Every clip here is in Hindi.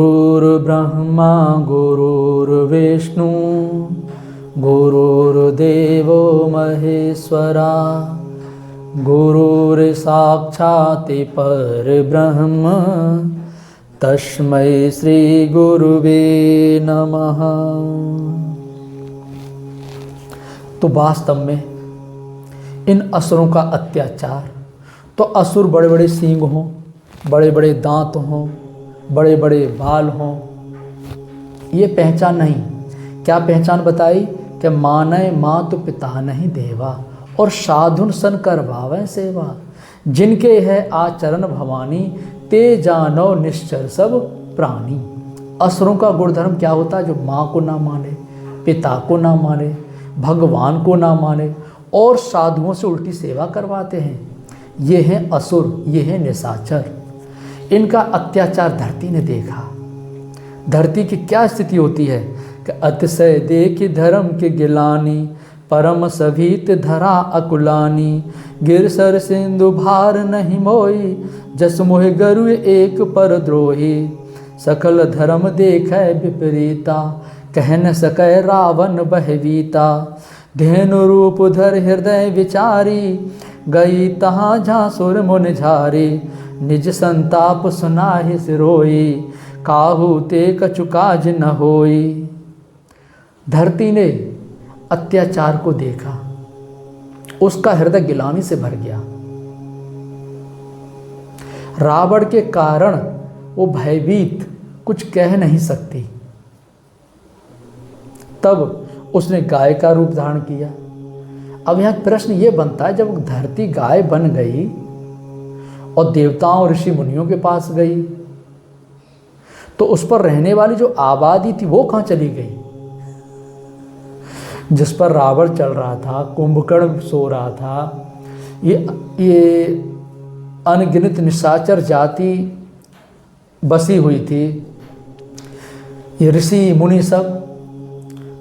गुरुर्ब्रह्मा गुरुर्विष्णु गुरुर्देवो महेश्वरा गुरुर्साक्षात् परब्रह्म तस्मै श्री गुरुवे नमः। तो वास्तव में इन असुरों का अत्याचार, तो असुर बड़े बड़े सींग हों, बड़े बड़े दांत हों, बड़े बड़े बाल हों, ये पहचान नहीं। क्या पहचान बताई कि मानय मातु पिता नहीं देवा और साधुन सन करवावें सेवा। जिनके है आचरण भवानी ते जानो निश्चर सब प्राणी। असुरों का गुणधर्म क्या होता है? जो माँ को ना माने, पिता को ना माने, भगवान को ना माने और साधुओं से उल्टी सेवा करवाते हैं। ये हैं असुर, ये हैं निशाचर। इनका अत्याचार धरती ने देखा। धरती की क्या स्थिति होती है कि अतिशय देख धर्म के गिलानी, परम सभीत धरा अकुलानी। गिर सर सिंधु भार नहीं मोई, जस मोह गरु एक पर द्रोही। सकल धर्म देखे विपरीता, कह न सकै रावण बहवीता। धेनु रूप धर हृदय विचारी, गई तहाँ जहाँ सुर मुन झारी। निज संताप सुनाहि सिरोई, काहू ते कछु काज न होई। धरती ने अत्याचार को देखा, उसका हृदय गिलानी से भर गया। रावण के कारण वो भयभीत कुछ कह नहीं सकती। तब उसने गाय का रूप धारण किया। अब यहाँ प्रश्न ये बनता है, जब धरती गाय बन गई और देवताओं ऋषि मुनियों के पास गई, तो उस पर रहने वाली जो आबादी थी वो कहाँ चली गई? जिस पर रावण चल रहा था, कुंभकर्ण सो रहा था, ये अनगिनत निशाचर जाति बसी हुई थी, ये ऋषि मुनि सब।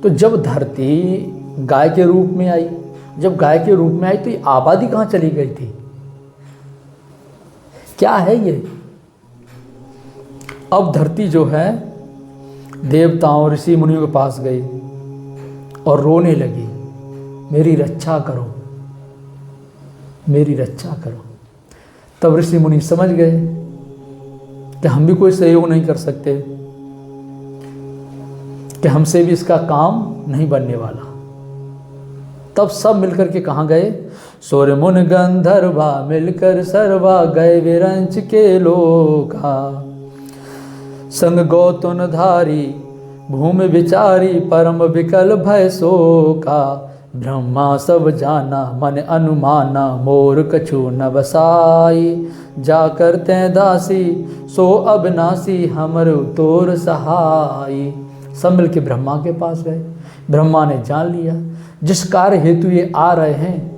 तो जब धरती गाय के रूप में आई, जब गाय के रूप में आई तो ये आबादी कहाँ चली गई थी? क्या है ये? अब धरती जो है देवताओं ऋषि मुनियों के पास गई और रोने लगी, मेरी रक्षा करो, मेरी रक्षा करो। तब ऋषि मुनि समझ गए कि हम भी कोई सहयोग नहीं कर सकते, कि हमसे भी इसका काम नहीं बनने वाला। तब सब मिलकर के कहाँ गए? सूर्य मुन गंधर्वा मिलकर सर्वा गए विरंच के लोका। संग गौतम धारी भूमि विचारी, परम विकल भय शोका। ब्रह्मा सब जाना मन अनुमाना, मोर कछु न बसाई। जा करते दासी सो अविनाशी, हमर तोर सहाई। सब मिल के ब्रह्मा के पास गए। ब्रह्मा ने जान लिया जिस कार्य हेतु ये आ रहे हैं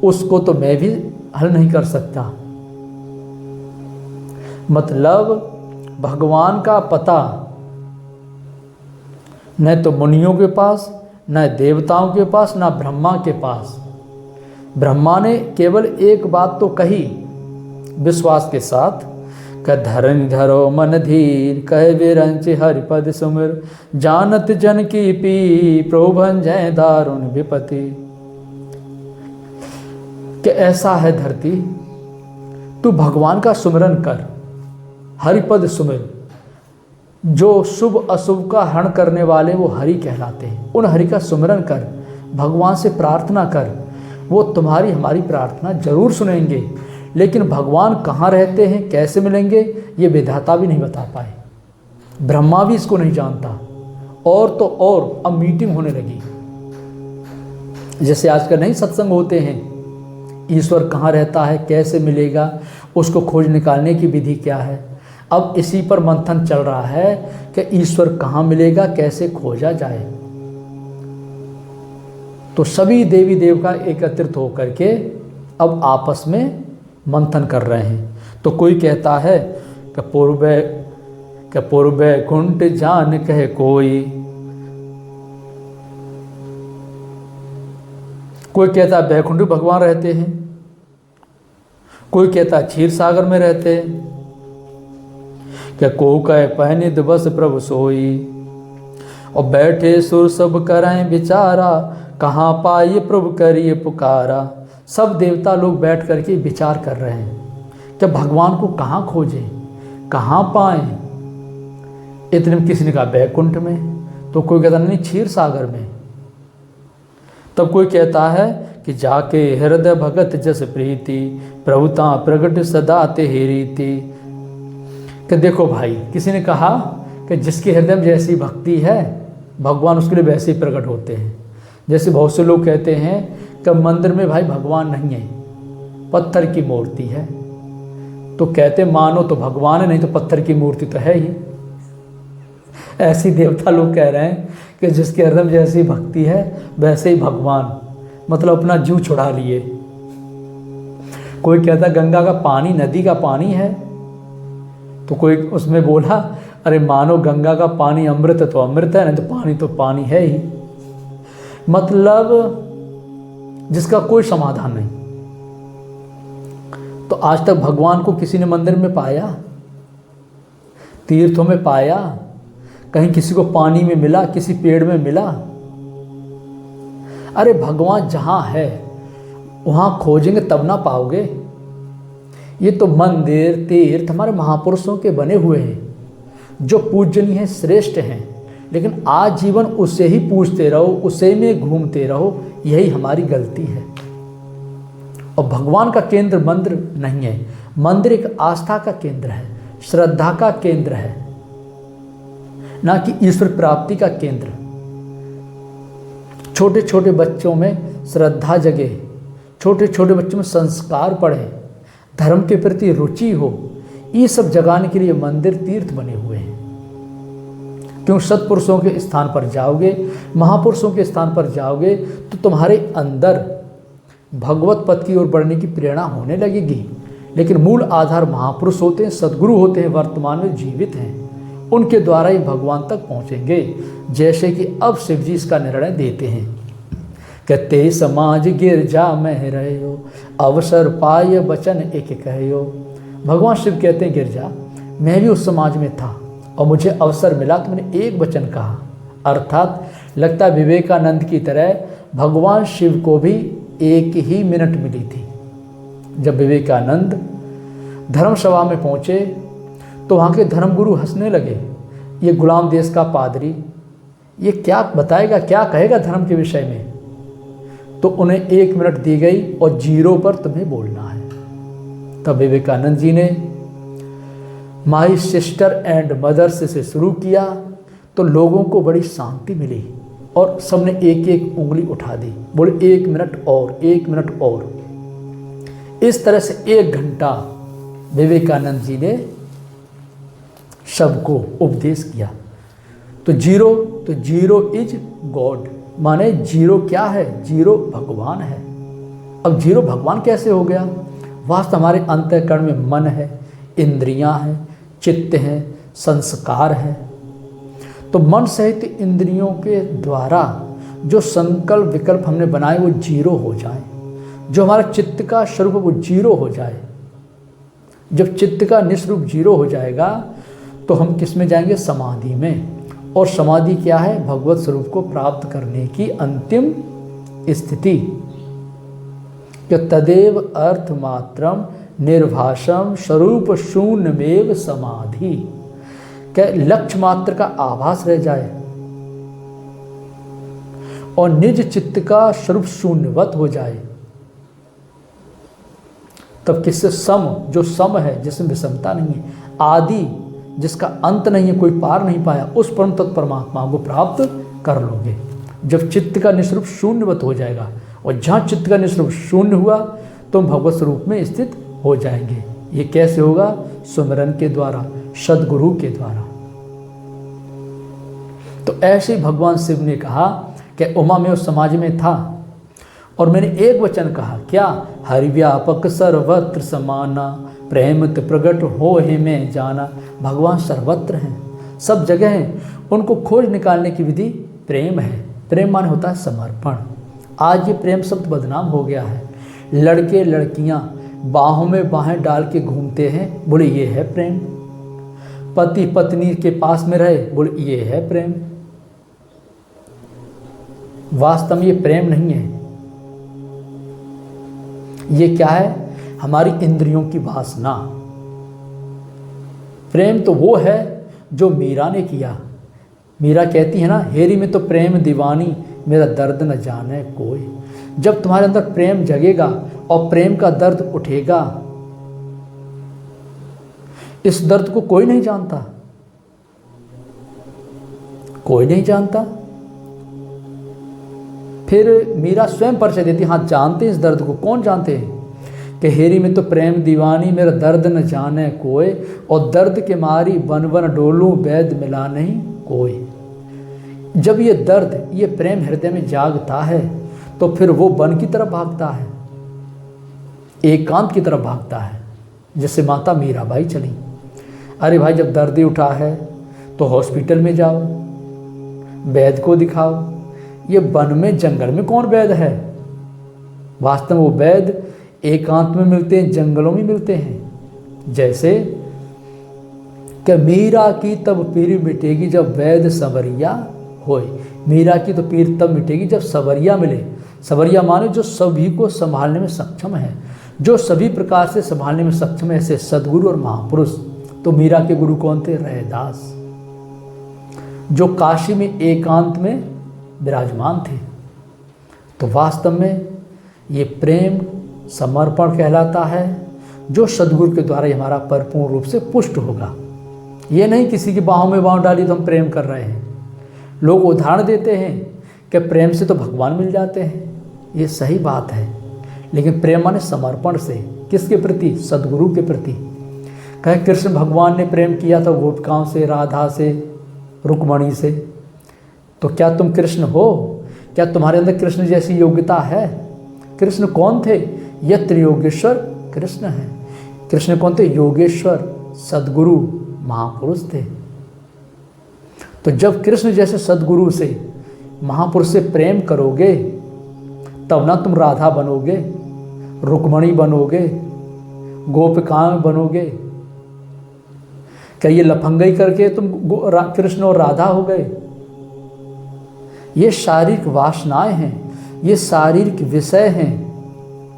उसको तो मैं भी हल नहीं कर सकता। मतलब भगवान का पता न तो मुनियों के पास, न देवताओं के पास, न ब्रह्मा के पास। ब्रह्मा ने केवल एक बात तो कही विश्वास के साथ, धरन धरो मन धीर, कह विरंच हरिपद सुमिर। जानत जन की पी, प्रोभन जय दारुण विपति। कि ऐसा है धरती, तू भगवान का सुमिरन कर, हरिपद सुमिर। जो शुभ अशुभ का हरण करने वाले वो हरि कहलाते हैं। उन हरि का सुमिरन कर, भगवान से प्रार्थना कर, वो तुम्हारी हमारी प्रार्थना जरूर सुनेंगे। लेकिन भगवान कहाँ रहते हैं, कैसे मिलेंगे, ये विधाता भी नहीं बता पाए, ब्रह्मा भी इसको नहीं जानता। और तो और अब मीटिंग होने लगी, जैसे आजकल नहीं सत्संग होते हैं, ईश्वर कहाँ रहता है, कैसे मिलेगा, उसको खोज निकालने की विधि क्या है। अब इसी पर मंथन चल रहा है कि ईश्वर कहाँ मिलेगा, कैसे खोजा जाए। तो सभी देवी देवता एकत्रित होकर के अब आपस में मंथन कर रहे हैं। तो कोई कहता है कि पूर्व कुंठ जान कहे कोई कहता है बैकुंठ भगवान रहते हैं, कोई कहता है क्षीर सागर में रहते हैं, क्या को कह पहने दिवस प्रभु सोई, और बैठे सुर सब करें विचारा, कहाँ पाइए प्रभु करिए पुकारा। सब देवता लोग बैठ करके विचार कर रहे हैं कि भगवान को कहाँ खोजें, कहाँ पाएं। इतने में किसी ने कहा बैकुंठ में, तो कोई कहता नहीं क्षीर सागर में। तब कोई कहता है कि जाके हृदय भगत जस प्रीति, प्रभुता प्रगट सदा तेहि रीति। कि देखो भाई, किसी ने कहा कि जिसके हृदय में जैसी भक्ति है भगवान उसके लिए वैसे ही प्रकट होते हैं। जैसे बहुत से लोग कहते हैं कि मंदिर में भाई भगवान नहीं है, पत्थर की मूर्ति है। तो कहते मानो तो भगवान है, नहीं तो पत्थर की मूर्ति तो है ही। ऐसी देवता लोग कह रहे हैं कि जिसके हृदय में जैसी भक्ति है वैसे ही भगवान, मतलब अपना जीव छुड़ा लिए। कोई कहता गंगा का पानी नदी का पानी है, तो कोई उसमें बोला अरे मानो गंगा का पानी अमृत तो अमृत है, नहीं तो पानी है ही। मतलब जिसका कोई समाधान नहीं। तो आज तक भगवान को किसी ने मंदिर में पाया, तीर्थों में पाया, कहीं किसी को पानी में मिला, किसी पेड़ में मिला? अरे भगवान जहाँ है वहाँ खोजेंगे तब ना पाओगे। ये तो मंदिर तीर्थ हमारे महापुरुषों के बने हुए हैं जो पूजनीय हैं, श्रेष्ठ हैं, लेकिन आज जीवन उसे ही पूजते रहो, उसे में घूमते रहो, यही हमारी गलती है। और भगवान का केंद्र मंदिर नहीं है, मंदिर एक आस्था का केंद्र है, श्रद्धा का केंद्र है, ना कि ईश्वर प्राप्ति का केंद्र। छोटे छोटे बच्चों में श्रद्धा जगे, छोटे छोटे बच्चों में संस्कार पढ़े, धर्म के प्रति रुचि हो, ये सब जगाने के लिए मंदिर तीर्थ बने हुए हैं। क्यों? सत्पुरुषों के स्थान पर जाओगे, महापुरुषों के स्थान पर जाओगे तो तुम्हारे अंदर भगवत पथ की ओर बढ़ने की प्रेरणा होने लगेगी। लेकिन मूल आधार महापुरुष होते हैं, सद्गुरु होते हैं, वर्तमान में जीवित हैं, उनके द्वारा ही भगवान तक पहुँचेंगे। जैसे कि अब शिव जी इसका निर्णय देते हैं, कहते समाज गिरजा में रहो, अवसर पाय वचन एक कहो। भगवान शिव कहते हैं गिरजा, मैं भी उस समाज में था और मुझे अवसर मिला तो मैंने एक वचन कहा। अर्थात लगता विवेकानंद की तरह भगवान शिव को भी एक ही मिनट मिली थी। जब विवेकानंद धर्मसभा में पहुँचे तो वहाँ के धर्मगुरु हंसने लगे, ये गुलाम देश का पादरी ये क्या बताएगा, क्या कहेगा धर्म के विषय में। तो उन्हें 1 मिनट दी गई और 0 पर तुम्हें बोलना है। तब विवेकानंद जी ने माई सिस्टर एंड मदर्स से शुरू किया तो लोगों को बड़ी शांति मिली और सबने एक एक उंगली उठा दी, बोले 1 मिनट और, 1 मिनट और। इस तरह से 1 घंटा विवेकानंद जी ने सबको उपदेश किया। तो जीरो इज गॉड, माने 0 क्या है? 0 भगवान है। अब 0 भगवान कैसे हो गया? वास्तव हमारे अंतःकरण में मन है, इंद्रियां हैं, चित्त है, संस्कार है। तो मन सहित इंद्रियों के द्वारा जो संकल्प विकल्प हमने बनाए वो 0 हो जाए, जो हमारा चित्त का स्वरूप वो 0 हो जाए। जब चित्त का निस्वरूप 0 हो जाएगा तो हम किस में जाएंगे? समाधि में। और समाधि क्या है? भगवत स्वरूप को प्राप्त करने की अंतिम स्थिति। कि तदेव अर्थ मात्रम निर्भाषम स्वरूप शून्यमेव समाधि। क्या लक्ष्य मात्र का आभास रह जाए और निज चित्त का स्वरूप शून्यवत हो जाए, तब किससे सम, जो सम है, जिसमें विषमता नहीं है, आदि जिसका अंत नहीं है, कोई पार नहीं पाया, उस परम तत्व परमात्मा को प्राप्त कर लोगे। जब चित्त का निस्वरूप शून्यवत हो जाएगा, और जहाँ चित्त का निस्वरूप शून्य हुआ तो हम भगवत स्वरूप में स्थित हो जाएंगे। ये कैसे होगा? सुमिरन के द्वारा, सद्गुरु के द्वारा। तो ऐसे ही भगवान शिव ने कहा कि उमा में उस समाज में था और मैंने एक वचन कहा, क्या? हरिव्यापक सर्वत्र समाना, प्रेमत प्रगट हो हे में जाना। भगवान सर्वत्र हैं, सब जगह हैं, उनको खोज निकालने की विधि प्रेम है। प्रेम मान होता है समर्पण। आज ये प्रेम शब्द बदनाम हो गया है। लड़के लड़कियां बाहों में बाहें डाल के घूमते हैं, बोले ये है प्रेम। पति पत्नी के पास में रहे, बोले ये है प्रेम। वास्तव में ये प्रेम नहीं है, ये क्या है? हमारी इंद्रियों की वासना। प्रेम तो वो है जो मीरा ने किया। मीरा कहती है ना, हेरी में तो प्रेम दीवानी, मेरा दर्द न जाने कोई। जब तुम्हारे अंदर प्रेम जगेगा और प्रेम का दर्द उठेगा, इस दर्द को कोई नहीं जानता, कोई नहीं जानता। फिर मीरा स्वयं परिचय देती, हाँ जानते हैं इस दर्द को। कौन जानते हैं? कि हेरी में तो प्रेम दीवानी, मेरा दर्द न जाने कोई, और दर्द के मारी बन बन डोलूं, वैद मिला नहीं कोई। जब ये दर्द, ये प्रेम हृदय में जागता है तो फिर वो वन की तरफ भागता है, एकांत की तरफ भागता है, जैसे माता मीराबाई चली। अरे भाई, जब दर्द ही उठा है तो हॉस्पिटल में जाओ, वैद्य को दिखाओ। ये वन में जंगल में कौन वैद्य है? वास्तव में वो वैद्य एकांत में मिलते हैं, जंगलों में मिलते हैं। जैसे कि मीरा की तब पीर मिटेगी जब वैद्य सवरिया होए। मीरा की तो पीर तब मिटेगी जब सवरिया मिले। सवरिया माने जो सभी को संभालने में सक्षम है, जो सभी प्रकार से संभालने में सक्षम है, ऐसे सद्गुरु और महापुरुष। तो मीरा के गुरु कौन थे? रैदास, जो काशी में एकांत में विराजमान थे। तो वास्तव में ये प्रेम समर्पण कहलाता है, जो सद्गुरु के द्वारा ही हमारा परिपूर्ण रूप से पुष्ट होगा। ये नहीं किसी की बाहों में बाहों डाली तो हम प्रेम कर रहे हैं। लोग उदाहरण देते हैं कि प्रेम से तो भगवान मिल जाते हैं, ये सही बात है, लेकिन प्रेम माने समर्पण से। किसके प्रति? सद्गुरु के प्रति। कहें कृष्ण भगवान ने प्रेम किया था गोपिकाओं से, राधा से, रुक्मणी से, तो क्या तुम कृष्ण हो? क्या तुम्हारे अंदर कृष्ण जैसी योग्यता है? कृष्ण कौन थे? यत्र योगेश्वर कृष्ण है। कृष्ण कौन थे? योगेश्वर, सद्गुरु, महापुरुष थे। तो जब कृष्ण जैसे सद्गुरु से, महापुरुष से प्रेम करोगे, तब ना तुम राधा बनोगे, रुक्मणी बनोगे, गोपिकाएं बनोगे। क्या ये लफंगई करके तुम कृष्ण और राधा हो गए? ये शारीरिक वासनाएं हैं, ये शारीरिक विषय हैं,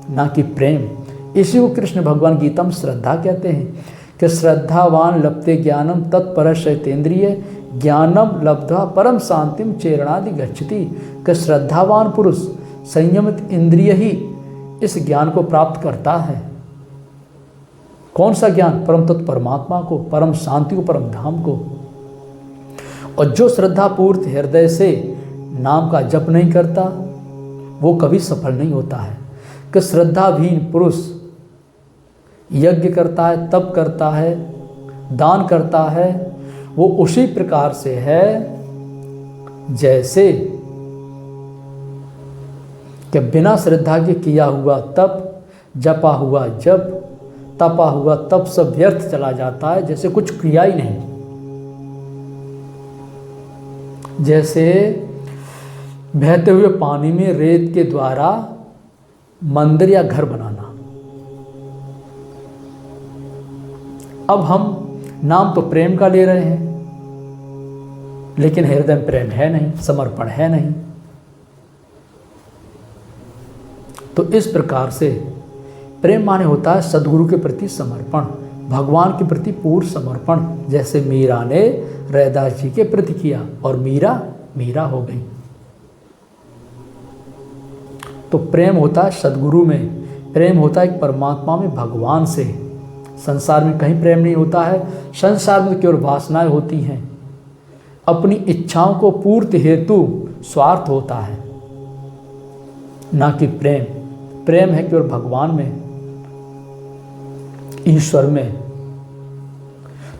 ना कि प्रेम। इसी को कृष्ण भगवान गीता में श्रद्धा कहते हैं कि श्रद्धावान लभते ज्ञानम तत्पर शैतेन्द्रिय, ज्ञानम लब्ध्वा परम शांतिम चेरणादि गच्छति। कि श्रद्धावान पुरुष, संयमित इंद्रिय ही इस ज्ञान को प्राप्त करता है। कौन सा ज्ञान? परम तत्व परमात्मा को, परम शांति को, परम धाम को। और जो श्रद्धापूर्त हृदय से नाम का जप नहीं करता, वो कभी सफल नहीं होता है। कि श्रद्धाहीन पुरुष यज्ञ करता है, तप करता है, दान करता है, वो उसी प्रकार से है जैसे कि बिना श्रद्धा के किया हुआ तप, जपा हुआ जप, तपा हुआ तप सब व्यर्थ चला जाता है, जैसे कुछ क्रिया ही नहीं। जैसे बहते हुए पानी में रेत के द्वारा मंदिर या घर बनाना। अब हम नाम तो प्रेम का ले रहे हैं, लेकिन हृदय में प्रेम है नहीं, समर्पण है नहीं। तो इस प्रकार से प्रेम माने होता है सद्गुरु के प्रति समर्पण, भगवान के प्रति पूर्ण समर्पण। जैसे मीरा ने रैदास जी के प्रति किया और मीरा हो गई। तो प्रेम होता है सद्गुरु में, प्रेम होता है परमात्मा में, भगवान से। संसार में कहीं प्रेम नहीं होता है। संसार में केवल वासनाएं होती हैं, अपनी इच्छाओं को पूर्ति हेतु स्वार्थ होता है, ना कि प्रेम। प्रेम है केवल भगवान में, ईश्वर में।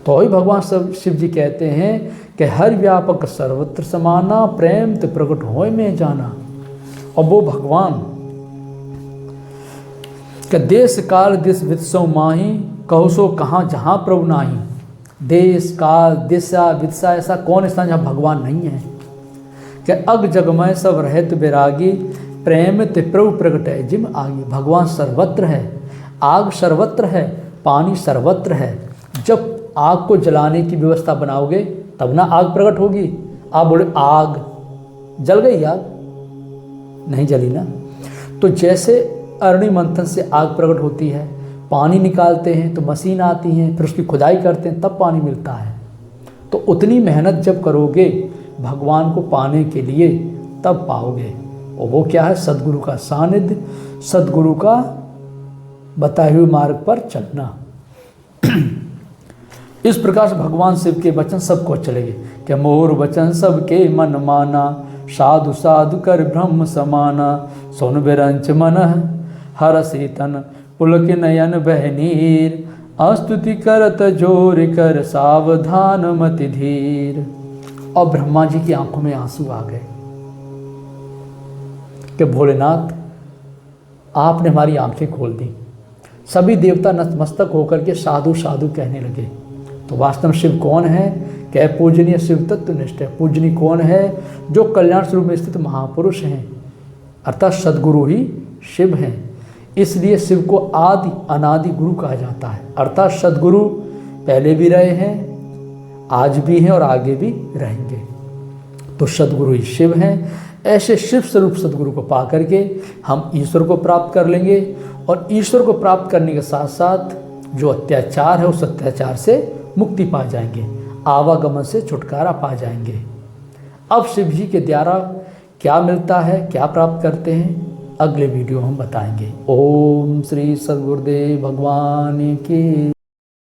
तो ही भगवान शिव जी कहते हैं कि हर व्यापक सर्वत्र समाना, प्रेम ते प्रकट होय में जाना। और वो भगवान कि देश काल दिस वित्सव माही, कहो सो कहाँ जहाँ प्रभु नाही। देश काल दिशा वित्सा ऐसा कौन स्थान जहाँ भगवान नहीं है। कि अग जगमय सब रहत विरागी, प्रेम ते प्रभु प्रगट है जिम आगे। भगवान सर्वत्र है, आग सर्वत्र है, पानी सर्वत्र है। जब आग को जलाने की व्यवस्था बनाओगे तब ना आग प्रकट होगी। आप बोले आग जल गई, आग नहीं जली ना। तो जैसे अरणि मंथन से आग प्रकट होती है, पानी निकालते हैं तो मशीन आती है, फिर उसकी खुदाई करते हैं तब पानी मिलता है। तो उतनी मेहनत जब करोगे भगवान को पाने के लिए तब पाओगे। और वो क्या है? सद्गुरु का सानिध्य, सद्गुरु का बताए हुए मार्ग पर चलना। इस प्रकार से भगवान शिव के वचन सबको अच्छे लगे कि मोर वचन सबके मन माना, साधु साधु कर ब्रह्म समाना, सोन बिरंच मन हर सीतन पुलक नयन बहनीर, अस्तुति करत जोर कर सावधान मति धीर। और ब्रह्मा जी की आंखों में आंसू आ गए कि भोलेनाथ आपने हमारी आंखें खोल दी। सभी देवता नतमस्तक होकर के साधु साधु कहने लगे। तो वास्तव में शिव कौन है? क्या पूजनीय शिव तत्वनिष्ठ है। पूजनीय कौन है? जो कल्याण स्वरूप में स्थित महापुरुष हैं, अर्थात सद्गुरु ही शिव हैं। इसलिए शिव को आदि अनादि गुरु कहा जाता है। अर्थात सद्गुरु पहले भी रहे हैं, आज भी हैं और आगे भी रहेंगे। तो सद्गुरु ही शिव हैं। ऐसे शिव स्वरूप सद्गुरु को पा करके हम ईश्वर को प्राप्त कर लेंगे। और ईश्वर को प्राप्त करने के साथ साथ जो अत्याचार है उस अत्याचार से मुक्ति पा जाएंगे, आवागमन से छुटकारा पा जाएंगे। अब शिव जी के द्वारा क्या मिलता है, क्या प्राप्त करते हैं, अगले वीडियो हम बताएंगे। ओम श्री सद्गुरुदेव भगवान की।